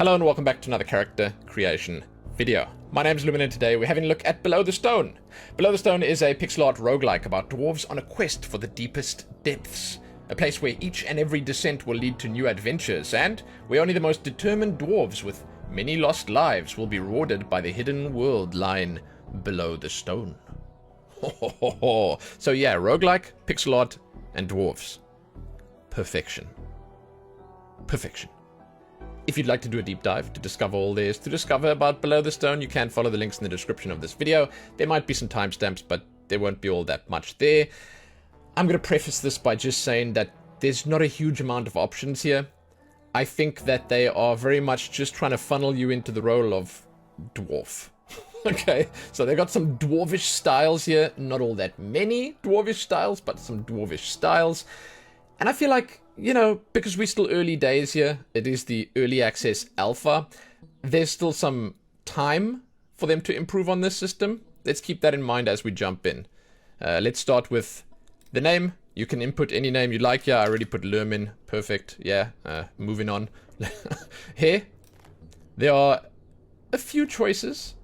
Hello and welcome back to another character creation video. My name is Lumin and today we're having a look at Below the Stone. Below the Stone is a pixel art roguelike about dwarves on a quest for the deepest depths. A place where each and every descent will lead to new adventures, and where only the most determined dwarves with many lost lives will be rewarded by the hidden world lying below the stone. So yeah, roguelike, pixel art, and dwarves. Perfection. Perfection. If you'd like to do a deep dive to discover all there is to discover about Below the Stone, you can follow the links in the description of this video. There might be some timestamps, but there won't be all that much there. I'm going to preface this by just saying that there's not a huge amount of options here. I think that they are very much just trying to funnel you into the role of dwarf. Okay, so they got some dwarvish styles here. Not all that many dwarvish styles, but some dwarvish styles. And I feel like, you know, because we're still early days here, it is the early access alpha, there's still some time for them to improve on this system. Let's keep that in mind as we jump in. Let's start with the name. You can input any name you like. Yeah, I already put Lumin. Perfect. Yeah, moving on. Here, there are a few choices,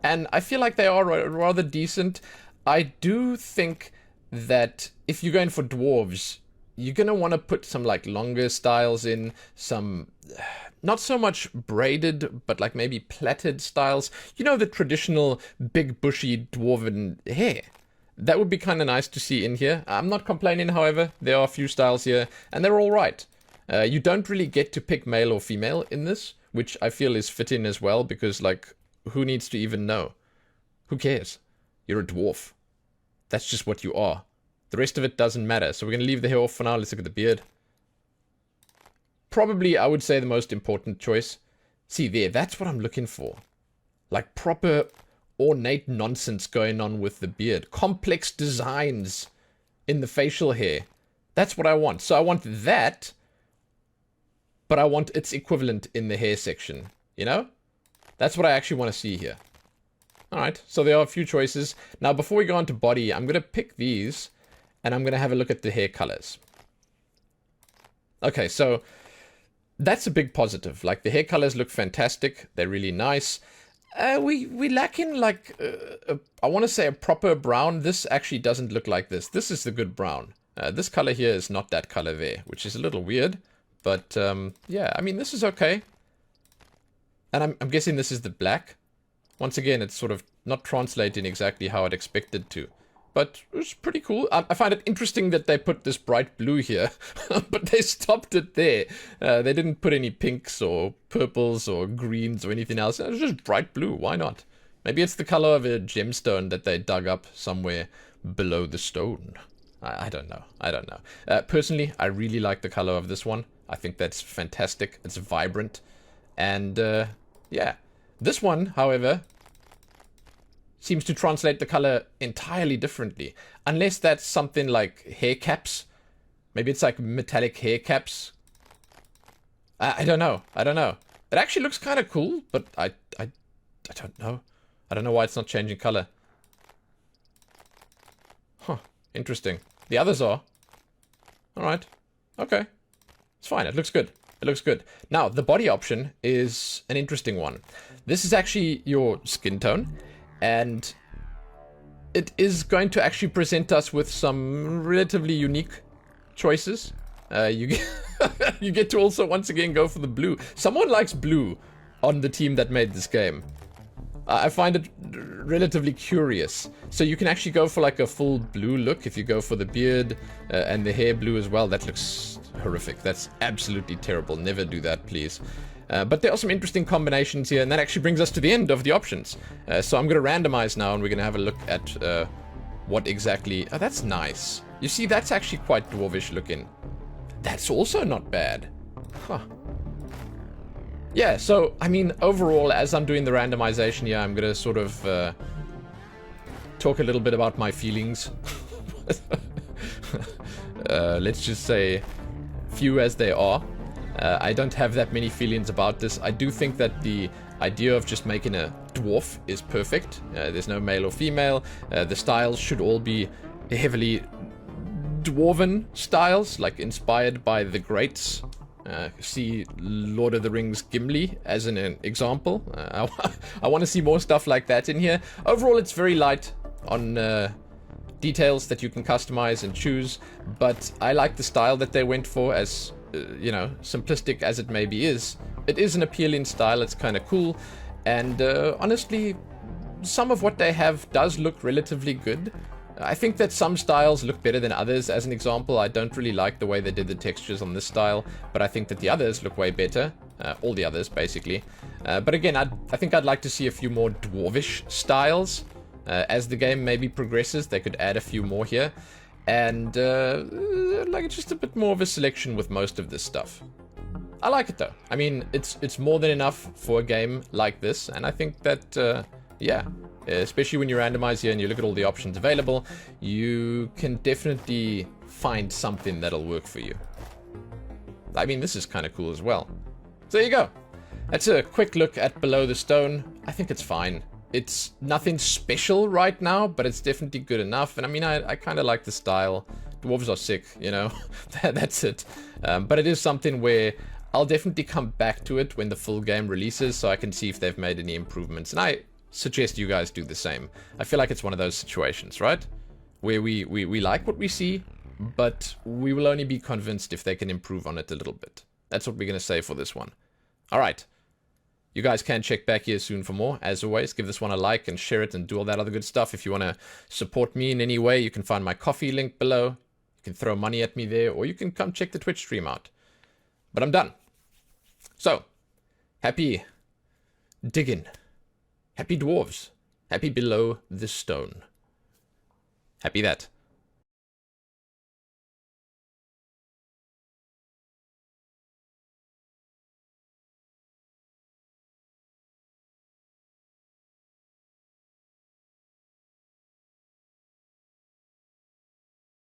and I feel like they are rather decent. I do think that if you're going for dwarves, you're going to want to put some like longer styles in, some not so much braided, but like maybe plaited styles. You know, the traditional big bushy dwarven hair. That would be kind of nice to see in here. I'm not complaining, however. There are a few styles here, and they're all right. You don't really get to pick male or female in this, which I feel is fitting as well, because like, who needs to even know? Who cares? You're a dwarf. That's just what you are. The rest of it doesn't matter. So we're going to leave the hair off for now. Let's look at the beard. Probably, I would say, the most important choice. See there, that's what I'm looking for. Like proper ornate nonsense going on with the beard. Complex designs in the facial hair. That's what I want. So I want that, but I want its equivalent in the hair section. You know? That's what I actually want to see here. Alright, so there are a few choices. Now, before we go on to body, I'm going to pick these, and I'm going to have a look at the hair colors. Okay, so that's a big positive. Like, the hair colors look fantastic. They're really nice. We lack in, like, I want to say a proper brown. This actually doesn't look like this. This is the good brown. This color here is not that color there, which is a little weird. But, yeah, I mean, this is okay. And I'm guessing this is the black. Once again, it's sort of not translating exactly how I'd expected to. But it's pretty cool. I find it interesting that they put this bright blue here, but they stopped it there. They didn't put any pinks or purples or greens or anything else. It was just bright blue. Why not? Maybe it's the color of a gemstone that they dug up somewhere below the stone. I don't know. I don't know. Personally, I really like the color of this one. I think that's fantastic. It's vibrant. And, yeah. This one, however, seems to translate the color entirely differently. Unless that's something like hair caps. Maybe it's like metallic hair caps. I don't know. I don't know. It actually looks kind of cool, but I don't know. I don't know why it's not changing color. Huh. Interesting. The others are. Alright. Okay. It's fine. It looks good. It looks good. Now, the body option is an interesting one. This is actually your skin tone. And it is going to actually present us with some relatively unique choices. You get to also once again go for the blue. Someone likes blue on the team that made this game. I find it relatively curious. So you can actually go for like a full blue look if you go for the beard and the hair blue as well. That looks horrific. That's absolutely terrible. Never do that, please. But there are some interesting combinations here, and that actually brings us to the end of the options. So I'm going to randomize now, and we're going to have a look at what exactly... Oh, that's nice. You see, that's actually quite dwarvish looking. That's also not bad. Huh. Yeah, so, I mean, overall, as I'm doing the randomization here, I'm going to sort of talk a little bit about my feelings. Let's just say, few as they are. I don't have that many feelings about this. I do think that the idea of just making a dwarf is perfect. There's no male or female. The styles should all be heavily dwarven styles, like inspired by the greats See Lord of the Rings Gimli as an example. I want to see more stuff like that in here. Overall, it's very light on details that you can customize and choose, but I like the style that they went for, as you know, simplistic as it maybe is. It is an appealing style. It's kind of cool, and honestly, some of what they have does look relatively good. I think that some styles look better than others. As an example, I don't really like the way they did the textures on this style, but I think that the others look way better. All the others, basically. But again, I think I'd like to see a few more dwarvish styles. As the game maybe progresses, they could add a few more here. And like just a bit more of a selection with most of this stuff. I like it though. I mean, it's more than enough for a game like this, and I think that, yeah. Especially when you randomize here and you look at all the options available, you can definitely find something that'll work for you. I mean, this is kind of cool as well. So there you go. That's a quick look at Below the Stone. I think it's fine. It's nothing special right now, but it's definitely good enough. And I mean, I kind of like the style. Dwarves are sick, you know. That's it. But it is something where I'll definitely come back to it when the full game releases, so I can see if they've made any improvements. And I suggest you guys do the same. I feel like it's one of those situations, right? Where we like what we see, but we will only be convinced if they can improve on it a little bit. That's what we're going to say for this one. Alright. You guys can check back here soon for more. As always, give this one a like and share it and do all that other good stuff. If you want to support me in any way, you can find my Ko-fi link below. You can throw money at me there, or you can come check the Twitch stream out. But I'm done. So, happy digging. Happy dwarves. Happy Below the Stone. Happy that.